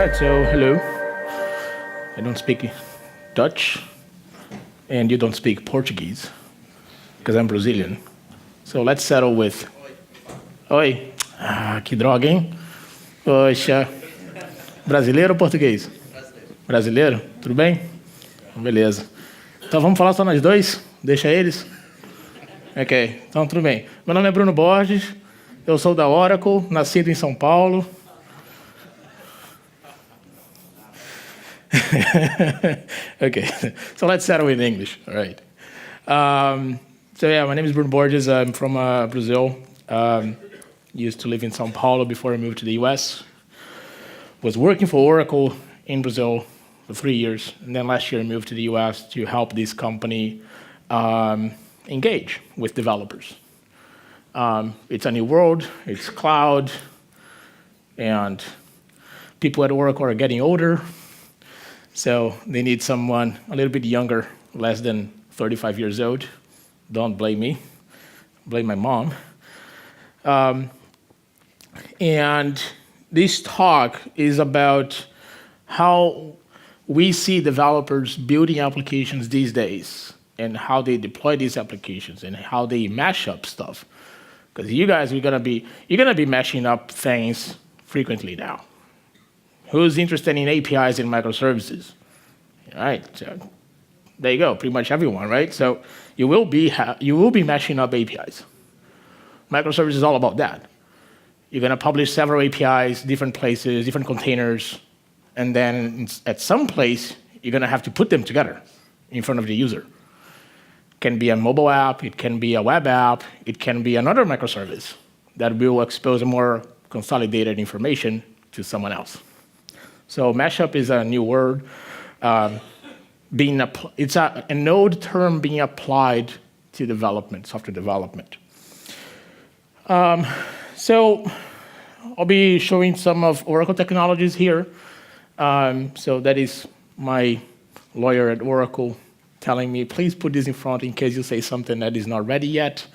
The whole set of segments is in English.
right, so hello. I don't speak Dutch, and you don't speak Portuguese, because I'm Brazilian. So let's settle with... Oi. Ah, que droga, hein? Poxa. Brasileiro ou português? Brasileiro. Tudo bem? Beleza. Então vamos falar só nós dois? Deixa eles? Ok, então tudo bem. Meu nome é Bruno Borges, eu sou da Oracle, nascido em São Paulo. Okay, so let's settle in English. All right. So yeah, my name is Bruno Borges. I'm from Brazil. Used to live in São Paulo before I moved to the US. Was working for Oracle in Brazil for 3 years, and then last year I moved to the US to help this company engage with developers. It's a new world, it's cloud, and people at Oracle are getting older, so they need someone a little bit younger, less than 35 years old. Don't blame me, blame my mom. And this talk is about how we see developers building applications these days and how they deploy these applications and how they mash up stuff. Because you guys you're gonna be mashing up things frequently now. Who's interested in APIs and microservices? All right, so there you go, pretty much everyone, right? So you will be mashing up APIs. Microservices is all about that. You're gonna publish several APIs, different places, different containers, and then at some place, you're gonna have to put them together in front of the user. It can be a mobile app, it can be a web app, it can be another microservice that will expose a more consolidated information to someone else. So mashup is a new word. It's an old term being applied to development, software development. So I'll be showing some of Oracle technologies here. So that is my lawyer at Oracle telling me, please put this in front in case you say something that is not ready yet.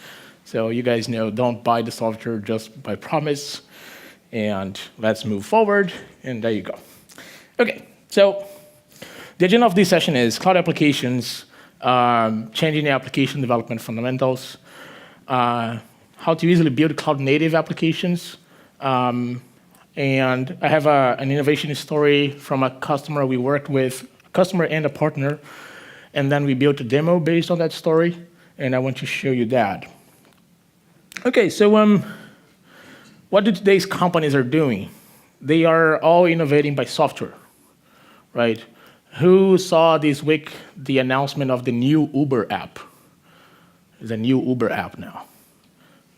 So you guys know, don't buy the software just by promise. And let's move forward, and there you go. Okay, so the agenda of this session is cloud applications, changing the application development fundamentals, how to easily build cloud-native applications, and I have an innovation story from a customer we worked with, a customer and a partner, and then we built a demo based on that story, and I want to show you that. Okay, so what do today's companies are doing? They are all innovating by software, right? Who saw this week the announcement of the new Uber app? There's a new Uber app now.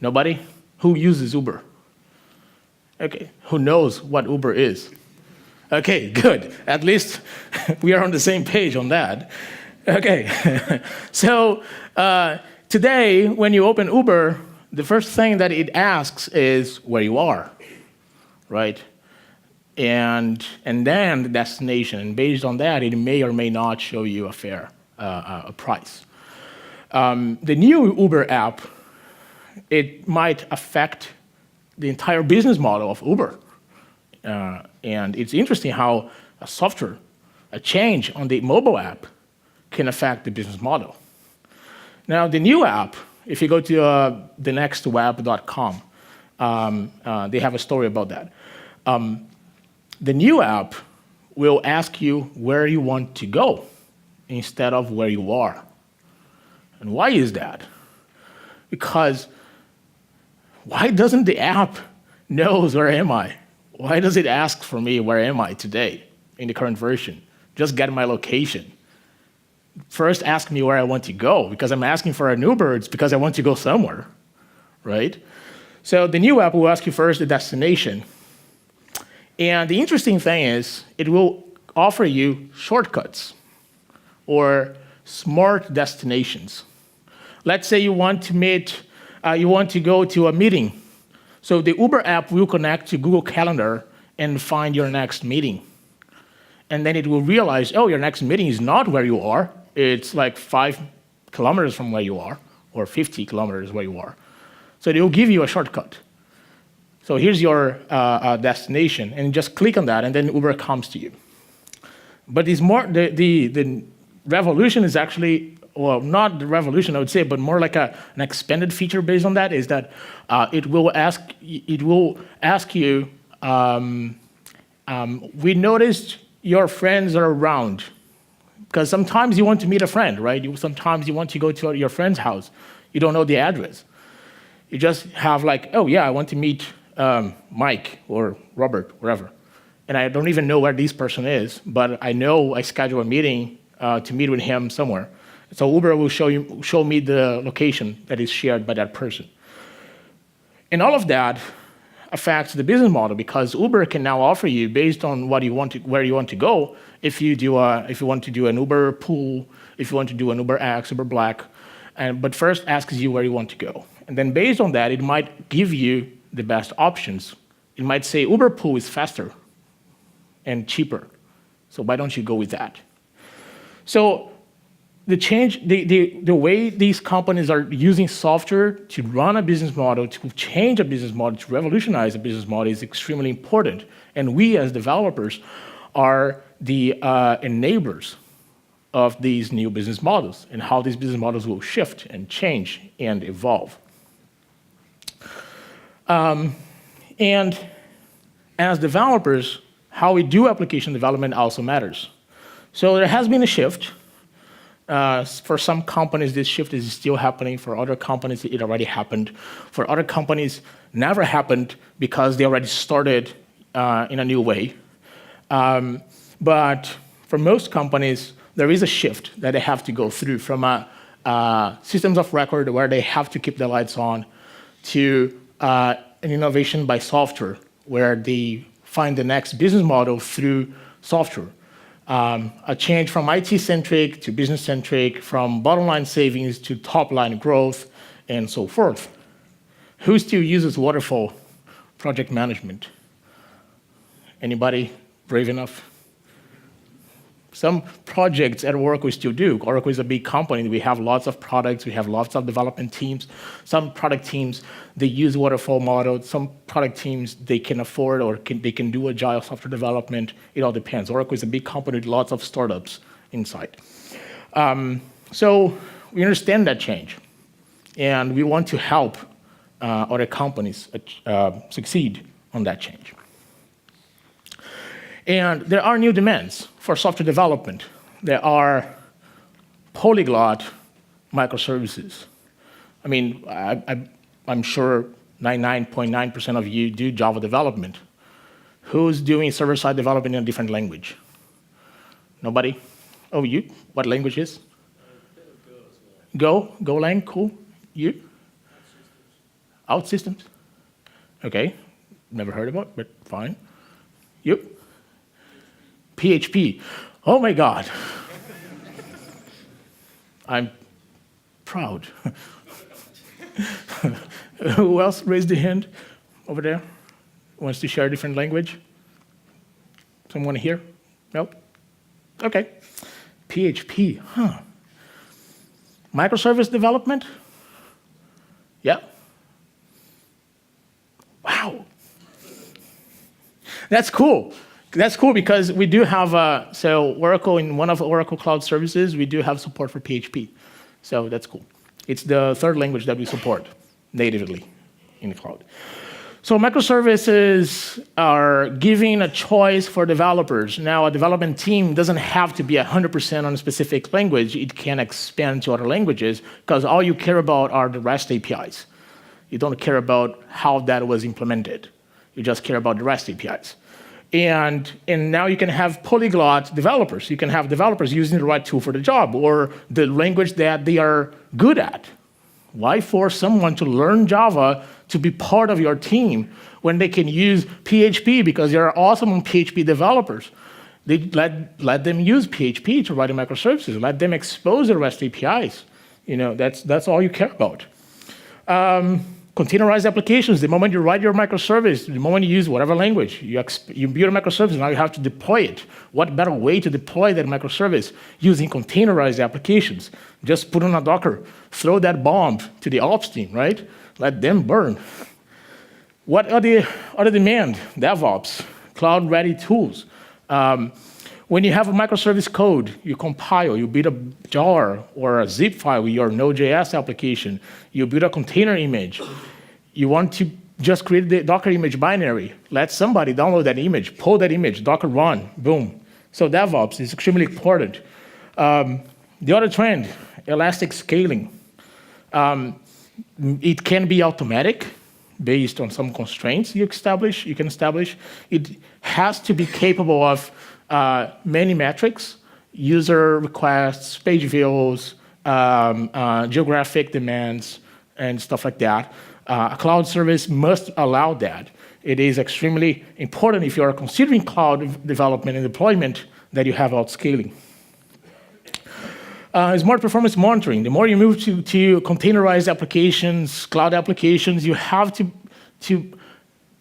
Nobody? Who uses Uber? Okay, who knows what Uber is? Okay, good. At least we are on the same page on that. Okay, so today when you open Uber, the first thing that it asks is where you are, right? And then the destination, and based on that, it may or may not show you a fair price. The new Uber app, it might affect the entire business model of Uber. And it's interesting how a software, a change on the mobile app can affect the business model. Now, the new app, if you go to thenextweb.com, they have a story about that. The new app will ask you where you want to go instead of where you are. And why is that? Because why doesn't the app knows where am I? Why does it ask for me where am I today in the current version? Just get my location. First ask me where I want to go, because I'm asking for an Uber, it's because I want to go somewhere, right? So the new app will ask you first the destination. And the interesting thing is it will offer you shortcuts or smart destinations. Let's say you want to go to a meeting. So the Uber app will connect to Google Calendar and find your next meeting. And then it will realize, oh, your next meeting is not where you are. It's like 5 kilometers from where you are, or 50 kilometers where you are. So it will give you a shortcut. So here's your destination, and just click on that, and then Uber comes to you. But it's more, the revolution is actually, well, not the revolution, I would say, but more like an expanded feature based on that, is that it will ask you, we noticed your friends are around. Because sometimes you want to meet a friend, right? Sometimes you want to go to your friend's house. You don't know the address. You just have like, oh yeah, I want to meet Mike or Robert, wherever. And I don't even know where this person is, but I know I schedule a meeting to meet with him somewhere. So Uber will show me the location that is shared by that person. And all of that affects the business model, because Uber can now offer you, based on where you want to go, if you want to do an Uber pool, if you want to do an Uber X, Uber Black, but first asks you where you want to go. And then based on that, it might give you the best options. It might say Uber pool is faster and cheaper, so why don't you go with that? So the change, the way these companies are using software to run a business model, to change a business model, to revolutionize a business model is extremely important. And we as developers are the enablers of these new business models and how these business models will shift and change and evolve. And as developers, how we do application development also matters. So there has been a shift. For some companies, this shift is still happening. For other companies, it already happened. For other companies, never happened because they already started in a new way. But for most companies, there is a shift that they have to go through from systems of record where they have to keep the lights on to an innovation by software where they find the next business model through software. A change from IT-centric to business-centric, from bottom-line savings to top-line growth, and so forth. Who still uses waterfall project management? Anybody brave enough? Some projects at Oracle we still do. Oracle is a big company. We have lots of products. We have lots of development teams. Some product teams, they use waterfall model. Some product teams, they can afford or they can do agile software development. It all depends. Oracle is a big company with lots of startups inside. So we understand that change. And we want to help other companies succeed on that change. And there are new demands for software development. There are polyglot microservices. I mean, I'm sure 99.9% of you do Java development. Who's doing server-side development in a different language? Nobody? Oh, you? What language is? Go? Golang? Cool. You? OutSystems. Okay. Never heard about it, but fine. You? PHP. Oh my God. I'm proud. Who else raised the hand over there? Wants to share a different language? Someone here? Nope? Okay. PHP, huh. Microservice development? Yeah. Wow. That's cool. That's cool because we do have, so Oracle, in one of Oracle Cloud Services, we do have support for PHP. So that's cool. It's the third language that we support natively in the cloud. So microservices are giving a choice for developers. Now, a development team doesn't have to be 100% on a specific language. It can expand to other languages because all you care about are the REST APIs. You don't care about how that was implemented. You just care about the REST APIs. And now you can have polyglot developers. You can have developers using the right tool for the job or the language that they are good at. Why force someone to learn Java to be part of your team when they can use PHP because they're awesome on PHP developers? They let them use PHP to write microservices. Let them expose the REST APIs. You know, that's all you care about. Containerized applications, the moment you write your microservice, the moment you use whatever language, you build a microservice, now you have to deploy it. What better way to deploy that microservice using containerized applications? Just put on a Docker, throw that bomb to the ops team, right? Let them burn. What are the other demand? DevOps, cloud-ready tools. When you have a microservice code, you compile, you build a jar or a zip file with your Node.js application, you build a container image. You want to just create the Docker image binary. Let somebody download that image, pull that image, Docker run, boom. So DevOps is extremely important. The other trend, elastic scaling. It can be automatic based on some constraints you can establish. It has to be capable of many metrics, user requests, page views, geographic demands, and stuff like that. A cloud service must allow that. It is extremely important if you are considering cloud development and deployment that you have outscaling. Smart performance monitoring. The more you move to containerized applications, cloud applications, you have to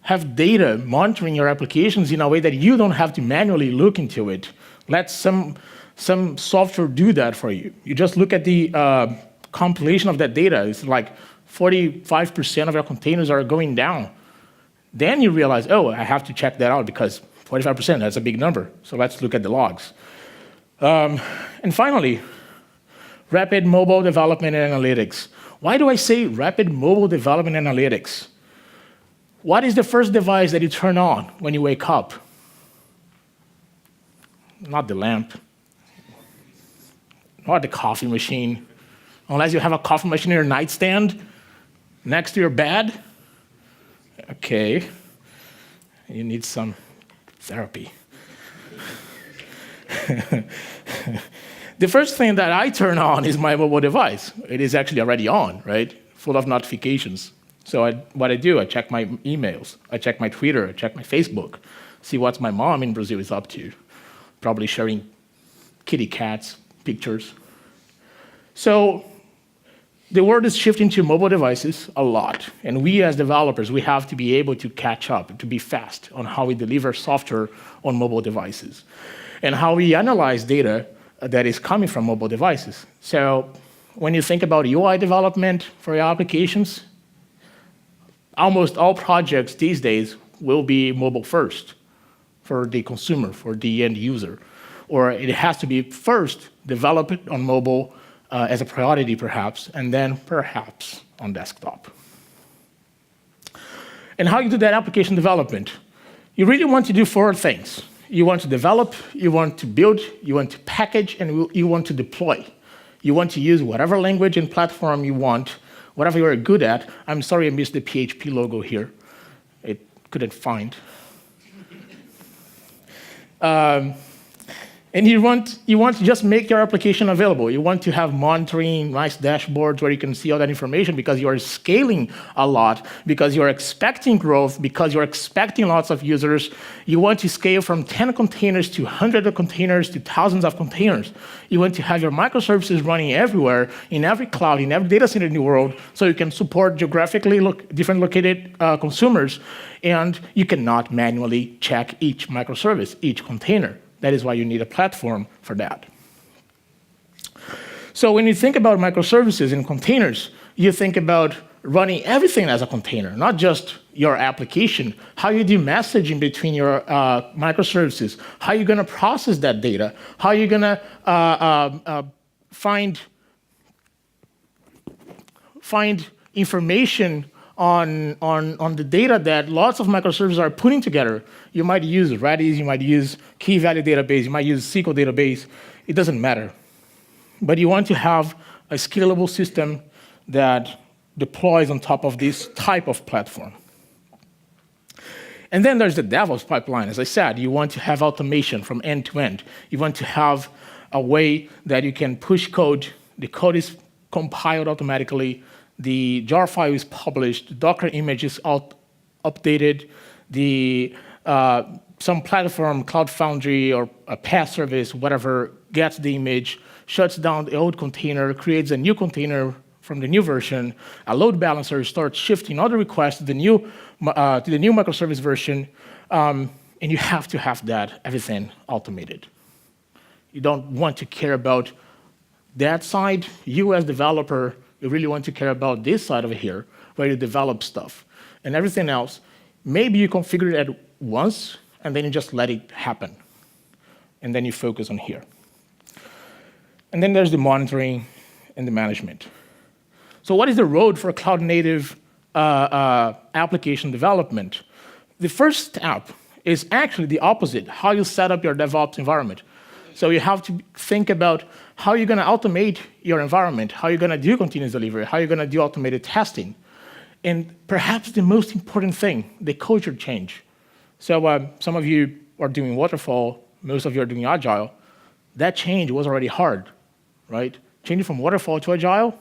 have data monitoring your applications in a way that you don't have to manually look into it. Let some software do that for you. You just look at the compilation of that data. It's like 45% of your containers are going down. Then you realize, oh, I have to check that out because 45%, that's a big number. So let's look at the logs. And finally, rapid mobile development and analytics. Why do I say rapid mobile development and analytics? What is the first device that you turn on when you wake up? Not the lamp, not the coffee machine. Unless you have a coffee machine in your nightstand next to your bed. Okay, you need some therapy. The first thing that I turn on is my mobile device. It is actually already on, right? Full of notifications. So what I do, I check my emails, I check my Twitter, I check my Facebook, see what my mom in Brazil is up to. Probably sharing kitty cats pictures. So the world is shifting to mobile devices a lot. And we as developers, we have to be able to catch up, to be fast on how we deliver software on mobile devices and how we analyze data that is coming from mobile devices. So when you think about UI development for your applications, almost all projects these days will be mobile first for the consumer, for the end user. Or it has to be first developed on mobile as a priority perhaps, and then perhaps on desktop. And how you do that application development? You really want to do 4 things. You want to develop, you want to build, you want to package, and you want to deploy. You want to use whatever language and platform you want, whatever you're good at. I'm sorry I missed the PHP logo here. It couldn't find. And you want to just make your application available. You want to have monitoring, nice dashboards where you can see all that information because you are scaling a lot, because you're expecting growth, because you're expecting lots of users. You want to scale from 10 containers to hundreds of containers to thousands of containers. You want to have your microservices running everywhere, in every cloud, in every data center in the world, so you can support geographically different located consumers. And you cannot manually check each microservice, each container. That is why you need a platform for that. So when you think about microservices and containers, you think about running everything as a container, not just your application, how you do messaging between your microservices, how you're going to process that data, how you're going to find information on the data that lots of microservices are putting together. You might use Redis, you might use key value database, you might use SQL database. It doesn't matter. But you want to have a scalable system that deploys on top of this type of platform. And then there's the DevOps pipeline. As I said, you want to have automation from end to end. You want to have a way that you can push code. The code is compiled automatically. The jar file is published, the Docker image is updated, some platform, Cloud Foundry or a PaaS service, whatever, gets the image, shuts down the old container, creates a new container from the new version, a load balancer starts shifting all the requests to the new microservice version, and you have to have that, everything automated. You don't want to care about that side. You as developer, you really want to care about this side over here, where you develop stuff. And everything else, maybe you configure it at once, and then you just let it happen. And then you focus on here. And then there's the monitoring and the management. So what is the road for cloud-native application development? The first step is actually the opposite, how you set up your DevOps environment. So you have to think about how you're going to automate your environment, how you're going to do continuous delivery, how you're going to do automated testing. And perhaps the most important thing, the culture change. So some of you are doing waterfall, most of you are doing agile. That change was already hard, right? Changing from waterfall to agile,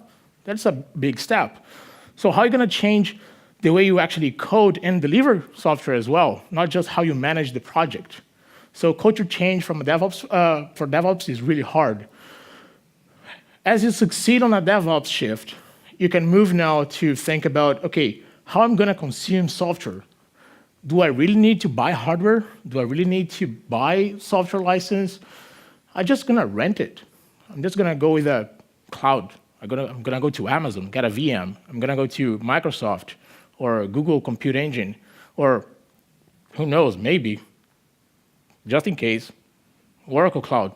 that's a big step. So how are you going to change the way you actually code and deliver software as well, not just how you manage the project? So culture change from DevOps, for DevOps is really hard. As you succeed on a DevOps shift, you can move now to think about, okay, how I'm going to consume software. Do I really need to buy hardware? Do I really need to buy software license? I'm just going to rent it. I'm just going to go with a cloud. I'm going to go to Amazon, get a VM. I'm going to go to Microsoft or Google Compute Engine, or who knows, maybe, just in case, Oracle Cloud.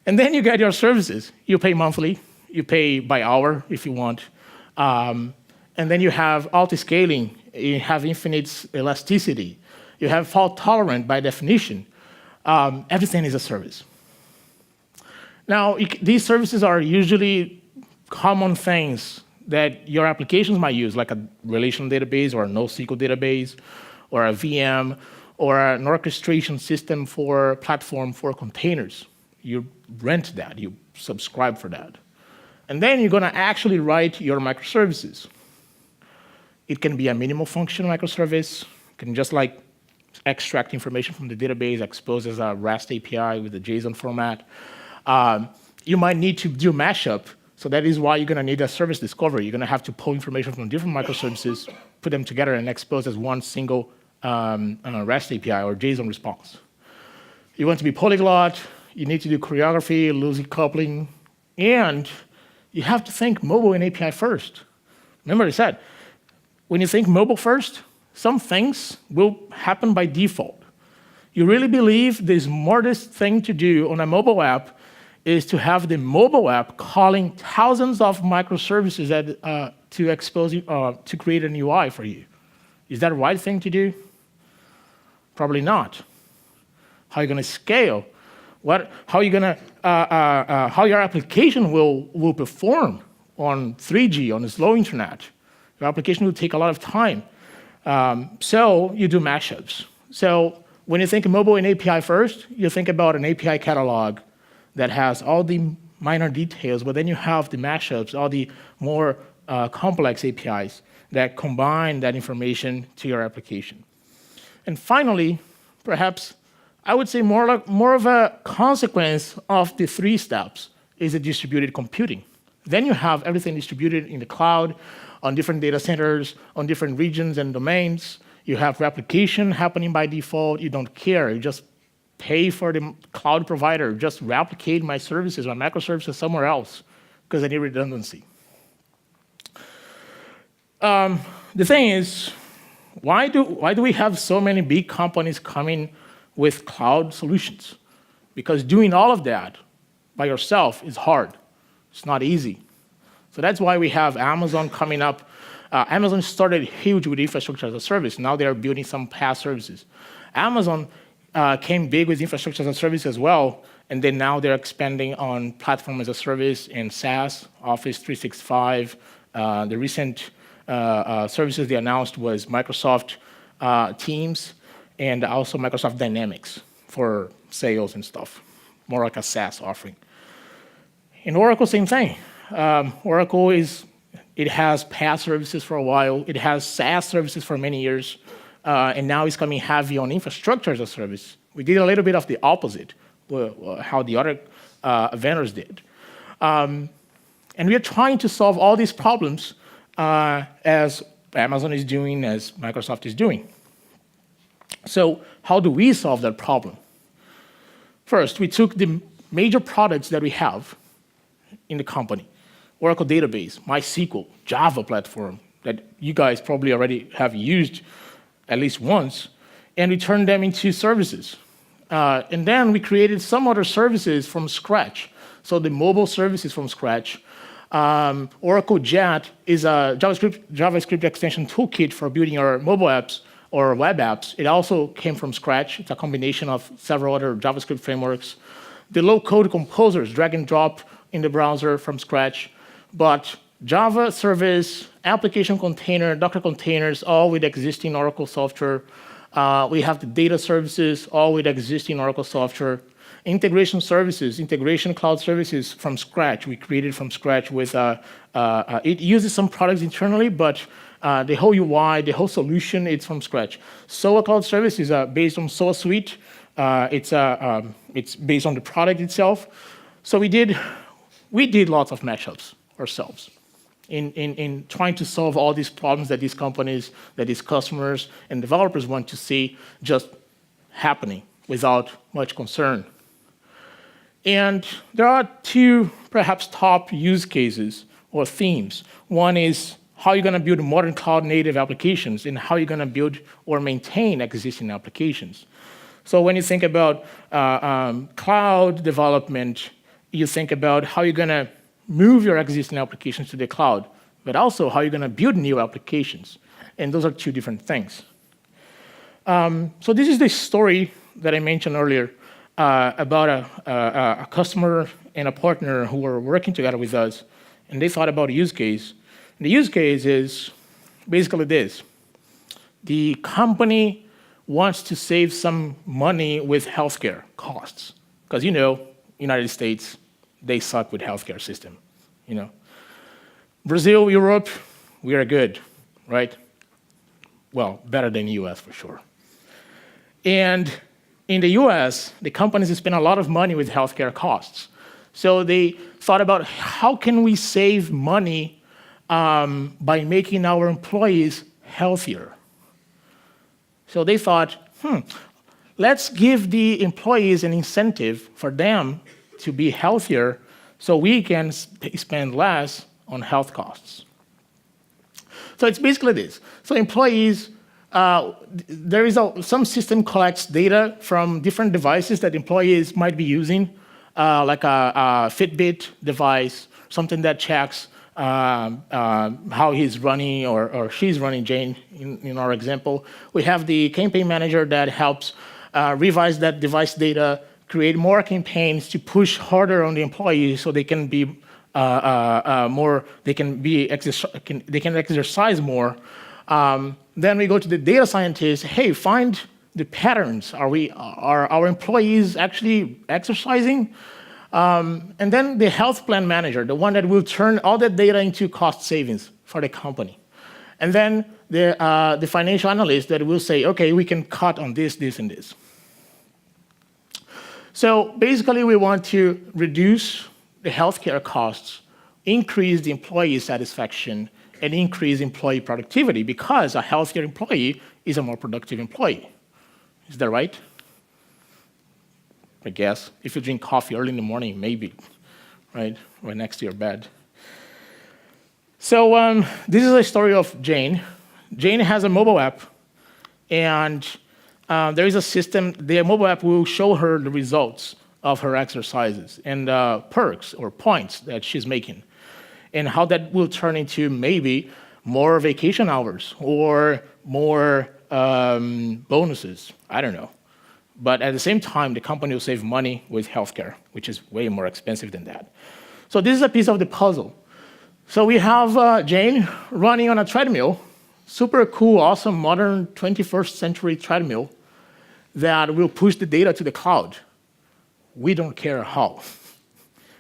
And then you get your services. You pay monthly. You pay by hour if you want. And then you have auto-scaling. You have infinite elasticity. You have fault tolerant by definition. Everything is a service. Now, these services are usually common things that your applications might use, like a relational database or a NoSQL database or a VM or an orchestration system for platform for containers. You rent that. You subscribe for that. And then you're going to actually write your microservices. It can be a minimal function microservice. It can just like extract information from the database, expose as a REST API with a JSON format. You might need to do mashup. So that is why you're going to need a service discovery. You're going to have to pull information from different microservices, put them together, and expose as one single REST API or JSON response. You want to be polyglot. You need to do choreography, loosey coupling, and you have to think mobile and API first. Remember I said, when you think mobile first, some things will happen by default. You really believe the smartest thing to do on a mobile app is to have the mobile app calling thousands of microservices to expose to create an UI for you. Is that the right thing to do? Probably not. How are you going to scale? How your application will perform on 3G, on a slow internet? Your application will take a lot of time. So you do mashups. So when you think mobile and API first, you think about an API catalog that has all the minor details, but then you have the mashups, all the more complex APIs that combine that information to your application. And finally, perhaps I would say more of a consequence of the 3 steps is the distributed computing. Then you have everything distributed in the cloud, on different data centers, on different regions and domains. You have replication happening by default. You don't care. You just pay for the cloud provider. Just replicate my services, my microservices somewhere else, because I need redundancy. The thing is, why do we have so many big companies coming with cloud solutions? Because doing all of that by yourself is hard. It's not easy. So that's why we have Amazon coming up. Amazon started huge with infrastructure as a service. Now they're building some PaaS services. Amazon came big with infrastructure as a service as well, and then now they're expanding on platform as a service and SaaS, Office 365. The recent services they announced was Microsoft Teams and also Microsoft Dynamics for sales and stuff, more like a SaaS offering. In Oracle, same thing. Oracle it has PaaS services for a while. It has SaaS services for many years. And now it's coming heavy on infrastructure as a service. We did a little bit of the opposite, how the other vendors did. And we are trying to solve all these problems as Amazon is doing, as Microsoft is doing. So how do we solve that problem? First, we took the major products that we have in the company. Oracle Database, MySQL, Java platform, that you guys probably already have used at least once, and we turned them into services. And then we created some other services from scratch. So the mobile services from scratch. Oracle Jet is a JavaScript extension toolkit for building our mobile apps or web apps. It also came from scratch. It's a combination of several other JavaScript frameworks. The low-code composers, drag and drop in the browser from scratch. But Java service, application container, Docker containers, all with existing Oracle software. We have the data services, all with existing Oracle software. Integration services, integration cloud services from scratch. We created from scratch with, it uses some products internally, but the whole UI, the whole solution, it's from scratch. SOA Cloud Service is based on SOA Suite. It's based on the product itself. So we did lots of mashups ourselves in trying to solve all these problems that these companies, that these customers and developers want to see just happening without much concern. And there are two, perhaps, top use cases or themes. One is how you're going to build modern cloud-native applications and how you're going to build or maintain existing applications. So when you think about cloud development, you think about how you're going to move your existing applications to the cloud, but also how you're going to build new applications. And those are two different things. So this is the story that I mentioned earlier about a customer and a partner who were working together with us, and they thought about a use case. And the use case is basically this. The company wants to save some money with healthcare costs. Because, you know, United States, they suck with healthcare system, you know. Brazil, Europe, we are good, right? Well, better than US for sure. And in the US, the companies spend a lot of money with healthcare costs. So they thought about how can we save money by making our employees healthier. So they thought, let's give the employees an incentive for them to be healthier so we can spend less on health costs. So it's basically this. So employees, there is some system collects data from different devices that employees might be using, like a Fitbit device, something that checks how he's running or she's running, Jane, in our example. We have the campaign manager that helps revise that device data, create more campaigns to push harder on the employees so they can be they can exercise more. Then we go to the data scientist. Hey, find the patterns. Are our employees actually exercising? And then the health plan manager, the one that will turn all that data into cost savings for the company. And then the financial analyst that will say, okay, we can cut on this, this, and this. So basically, we want to reduce the healthcare costs, increase the employee satisfaction, and increase employee productivity, because a healthier employee is a more productive employee. Is that right? I guess. If you drink coffee early in the morning, maybe, right? Right next to your bed. So this is a story of Jane. Jane has a mobile app, and there is a system. The mobile app will show her the results of her exercises and perks or points that she's making, and how that will turn into maybe more vacation hours or more bonuses. I don't know. But at the same time, the company will save money with healthcare, which is way more expensive than that. So this is a piece of the puzzle. So we have Jane running on a treadmill, super cool, awesome, modern 21st century treadmill that will push the data to the cloud. We don't care how.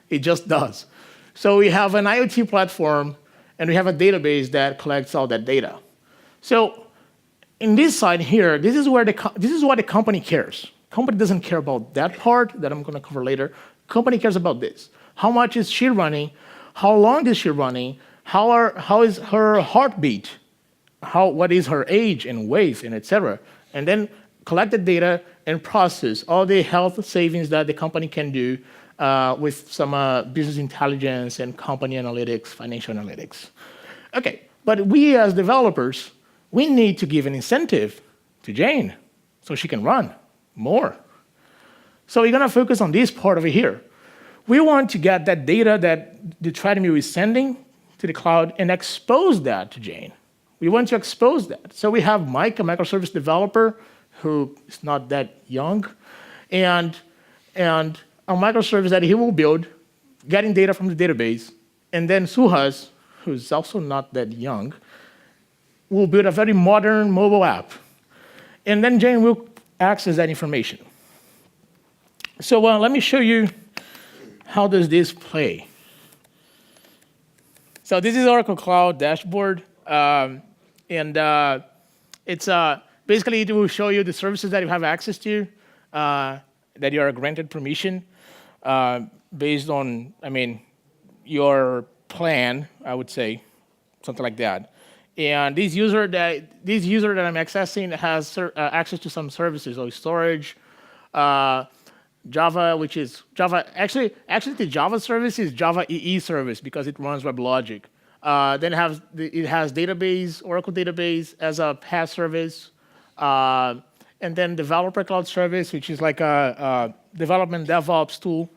It just does. So we have an IoT platform, and we have a database that collects all that data. So in this side here, this is what the company cares. Company doesn't care about that part that I'm going to cover later. Company cares about this. How much is she running? How long is she running? How is her heartbeat? What is her age and weight and etc. And then collect the data and process all the health savings that the company can do with some business intelligence and company analytics, financial analytics. Okay, But we as developers, we need to give an incentive to Jane so she can run more. So we're going to focus on this part over here. We want to get that data that the treadmill is sending to the cloud and expose that to Jane. We want to expose that. So we have Mike, a microservice developer, who is not that young, and a microservice that he will build, getting data from the database. And then Suhas, who's also not that young, will build a very modern mobile app. And then Jane will access that information. So let me show you how does this play. So this is Oracle Cloud dashboard. It's basically it will show you the services that you have access to, that you are granted permission based on, your plan, I would say, something like that. And this user that I'm accessing has access to some services, like storage, Java, which is Java. Actually, the Java service is Java EE service because it runs WebLogic. Then it has database, Oracle database as a PaaS service, and then developer cloud service, which is like a development DevOps tool.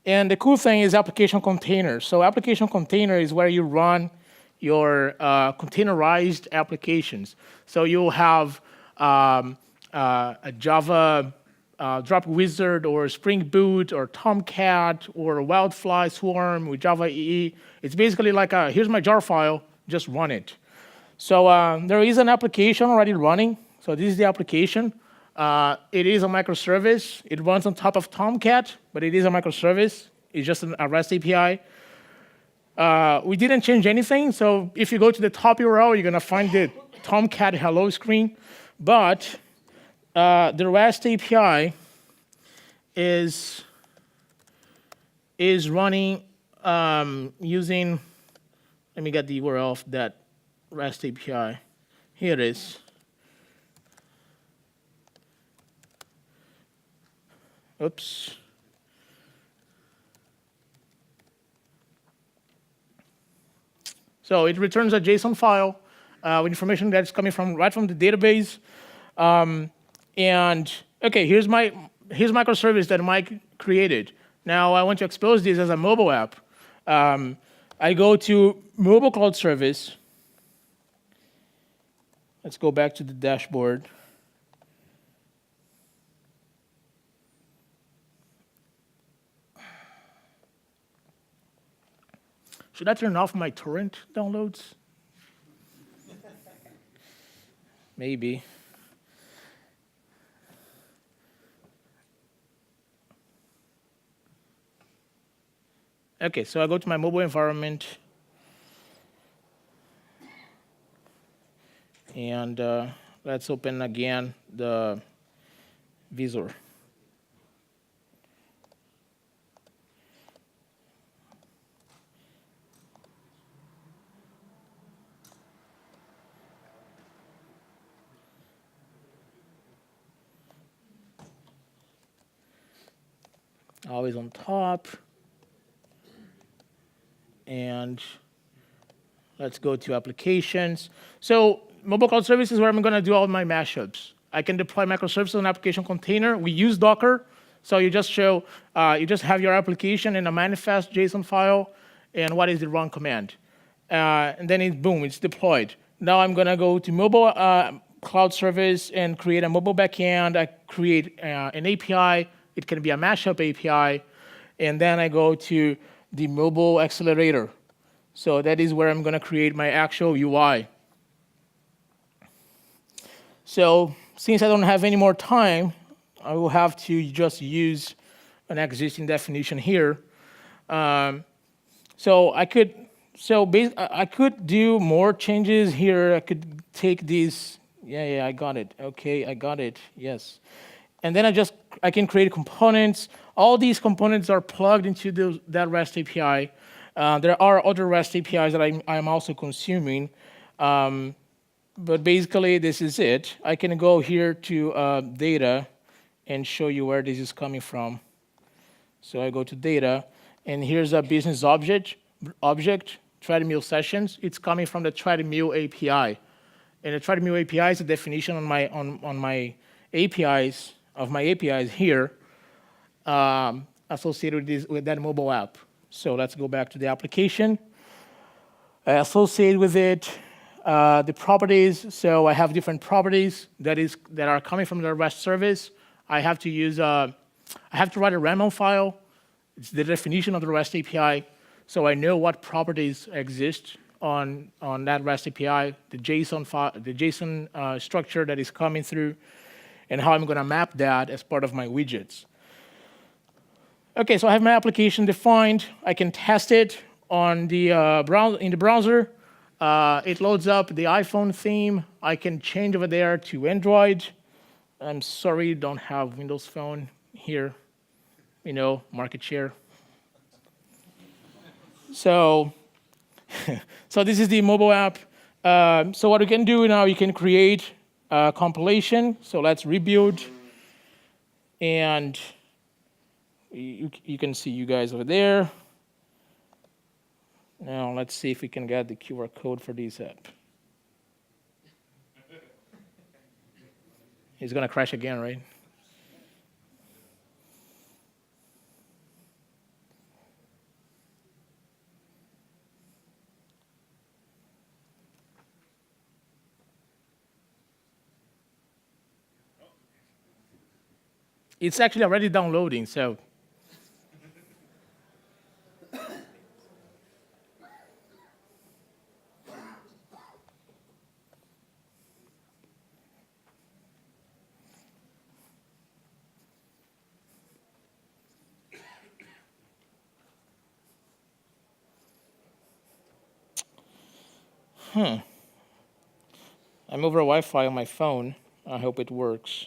And the cool thing is application container. So application container is where you run your containerized applications. So you'll have a Java Drop Wizard or Spring Boot or Tomcat or Wildfly Swarm with Java EE. It's basically like here's my jar file, just run it. So there is an application already running. So this is the application. It is a microservice. It runs on top of Tomcat, but it is a microservice. It's just a REST API. We didn't change anything. So if you go to the top URL, you're going to find the Tomcat hello screen. But the REST API is running using, let me get the URL of that REST API. Here it is. Oops. So it returns a JSON file with information that's coming right from the database. And okay, here's microservice that Mike created. Now I want to expose this as a mobile app. I go to mobile cloud service. Let's go back to the dashboard. Should I turn off my torrent downloads? Maybe. Okay, so I go to my mobile environment. And let's open again the visor. Always on top. And let's go to applications. So mobile cloud service is where I'm going to do all my mashups. I can deploy microservices on application container. We use Docker. So you just have your application in a manifest JSON file and what is the run command. And then boom, it's deployed. Now I'm going to go to mobile cloud service and create a mobile backend. I create an API. It can be a mashup API. And then I go to the mobile accelerator. So that is where I'm going to create my actual UI. So since I don't have any more time, I will have to just use an existing definition here. So I could do more changes here. I could take these. Yeah, I got it. Okay, I got it. Yes. And then I can create components. All these components are plugged into that REST API. There are other REST APIs that I'm also consuming. But basically, this is it. I can go here to data and show you where this is coming from. So I go to data, and here's a business object, treadmill sessions, it's coming from the treadmill API. And the treadmill API is a definition on my APIs, of my APIs here, associated with that mobile app. So let's go back to the application. Associated with it, the properties. So I have different properties that are coming from the REST service. I have to write a RAML file. It's the definition of the REST API. So I know what properties exist on that REST API, the JSON file, the JSON structure that is coming through, and how I'm going to map that as part of my widgets. Okay, so I have my application defined. I can test it on the in the browser. It loads up the iPhone theme. I can change over there to Android. I'm sorry, don't have Windows Phone here. You know, market share. So, so this is the mobile app. So what you can do now, you can create a compilation. So let's rebuild. And you can see you guys over there. Now let's see if we can get the QR code for this app. It's going to crash again, right? It's actually already downloading, so. I'm over Wi-Fi on my phone. I hope it works.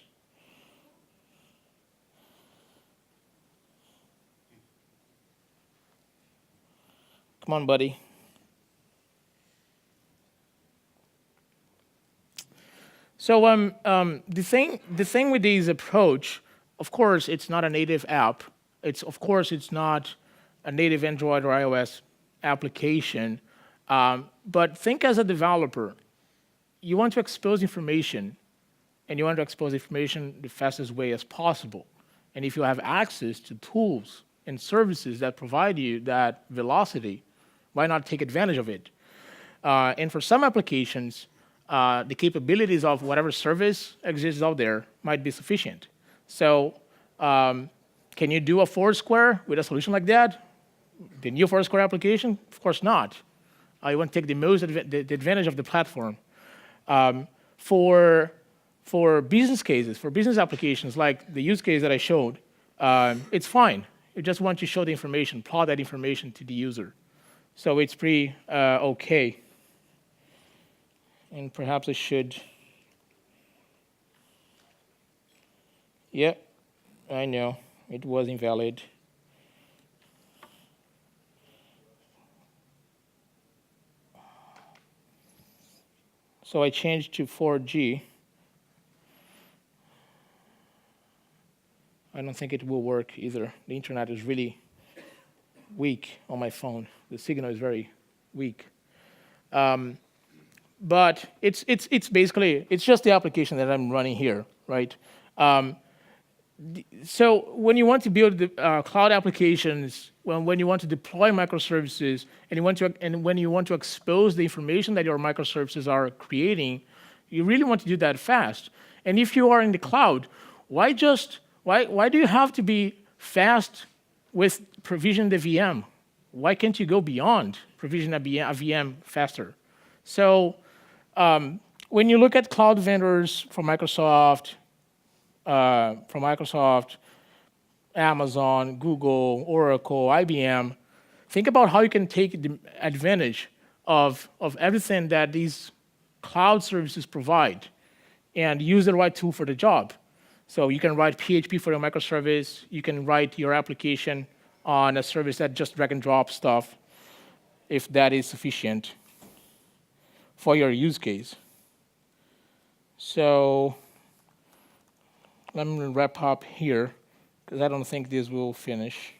Come on, buddy. So the thing with this approach, of course, it's not a native app. Of course, it's not a native Android or iOS application. But think as a developer, you want to expose information, and you want to expose information the fastest way as possible. And if you have access to tools and services that provide you that velocity, why not take advantage of it? And for some applications, the capabilities of whatever service exists out there might be sufficient. So can you do a Foursquare with a solution like that? The new Foursquare application? Of course not. You want to take the advantage of the platform. For business cases, for business applications, like the use case that I showed, it's fine. You just want to show the information, plot that information to the user. So it's pretty okay. And perhaps I should. Yeah, I know. It was invalid. So I changed to 4G. I don't think it will work either. The internet is really weak on my phone. The signal is very weak. But it's basically, it's just the application that I'm running here, right? So when you want to build the cloud applications, when you want to deploy microservices, and when you want to expose the information that your microservices are creating, you really want to do that fast. And if you are in the cloud, why do you have to be fast with provision the VM? Why can't you go a VM faster? So when you look at cloud vendors from Microsoft, Amazon, Google, Oracle, IBM, think about how you can take the advantage of everything that these cloud services provide and use the right tool for the job. So you can write PHP for your microservice. You can write your application on a service that just drag and drop stuff, if that is sufficient for your use case. So let me wrap up here, because I don't think this will finish.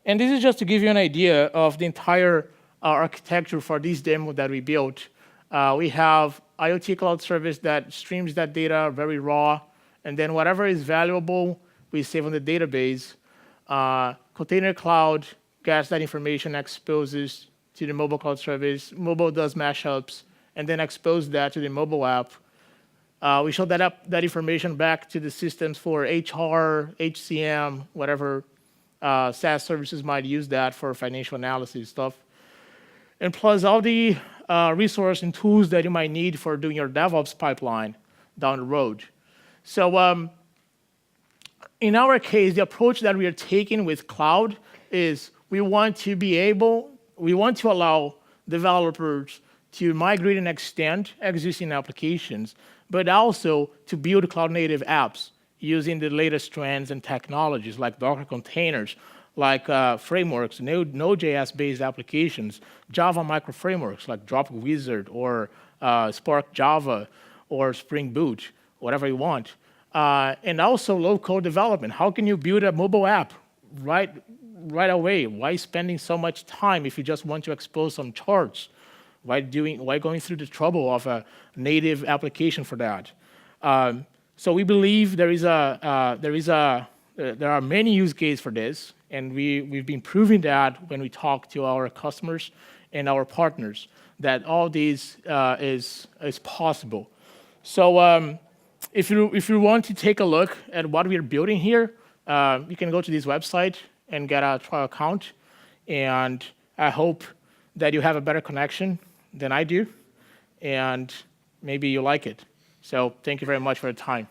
And this is just to give you an idea of the entire architecture for this demo that we built. We have IoT cloud service that streams that data very raw, and then whatever is valuable, we save on the database. Container cloud gets that information, exposes to the mobile cloud service. Mobile does mashups, and then expose that to the mobile app. We show that information back to the systems for HR, HCM, whatever SaaS services might use that for financial analysis stuff. And plus all the resources and tools that you might need for doing your DevOps pipeline down the road. So in our case, the approach that we are taking with cloud is we want to allow developers to migrate and extend existing applications, but also to build cloud-native apps using the latest trends and technologies like Docker containers, like frameworks, Node.js-based applications, Java micro-frameworks like Drop Wizard or Spark Java or Spring Boot, whatever you want. And also low-code development. How can you build a mobile app right away? Why spending so much time if you just want to expose some charts? Why going through the trouble of a native application for that? So we believe there are many use cases for this, and we've been proving that when we talk to our customers and our partners that all this is possible. So if you want to take a look at what we're building here, you can go to this website and get a trial account, and I hope that you have a better connection than I do, and maybe you like it. So thank you very much for your time.